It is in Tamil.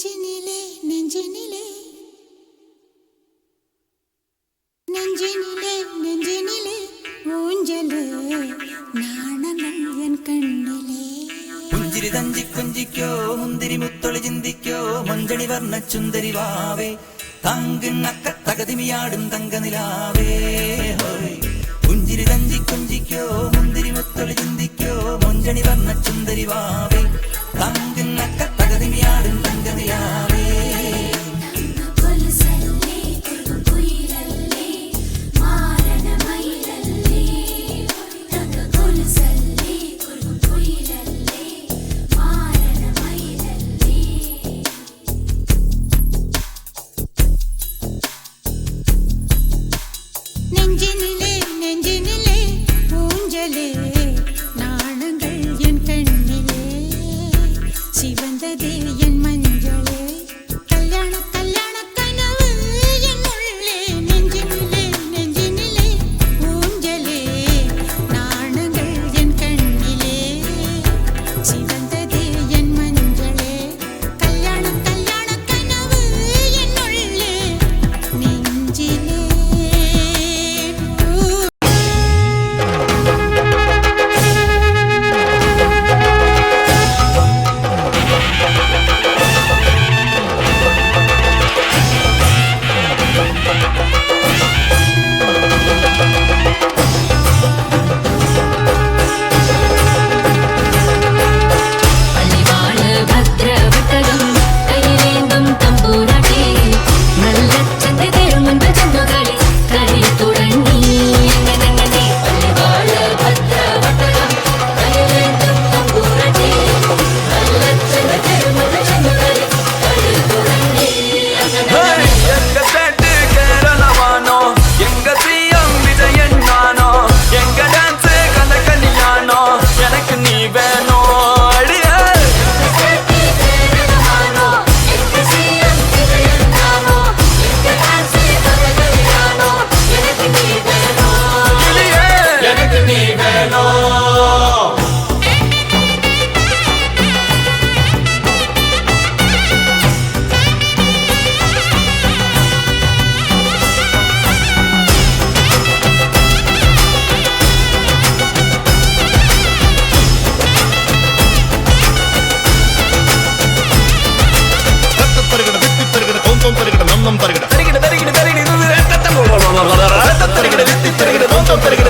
நெஞ்சினிலே நெஞ்சினிலே நெஞ்சினிலே நெஞ்சினிலே ஊஞ்சலே நாணங்கள் என் கண்ணிலே പുഞ്ചിരി തഞ്ചി കൊഞ്ചിക്കോ മുന്തിരി മുത്തൊളി ചിന്തിക്കോ മഞ്ചണി വർണ്ണ ചുന്ദരി വാവേ തങ്കിണ്ണക്ക തകതിമിയാടും തങ്കനിലാവേ പുഞ്ചിരി തഞ്ചി കൊഞ്ചിക്കോ മുന്തിരി മുത്തൊളി ചിന്തിക്കോ മഞ്ചണി വർണ്ണ ചുന്ദരി വാവേ തങ്കിണ്ണക്ക തകതിമിയാടും തങ്കനിലാവേ நெஞ்சினிலே நெஞ்சினிலே ஊஞ்சலே நாணங்கள் என் கண்ணிலே சிவந்ததே என் மஞ்சளே கல்யாண கல்யாண கனவு என் உள்ளே நெஞ்சினிலே நெஞ்சினிலே ஊஞ்சலே நாணங்கள் என் கண்ணிலே சிவந்ததே என் மஞ்சளே கல்யாண கல்யாண கனவு என் உள்ளே நெஞ்சிலே தருகிட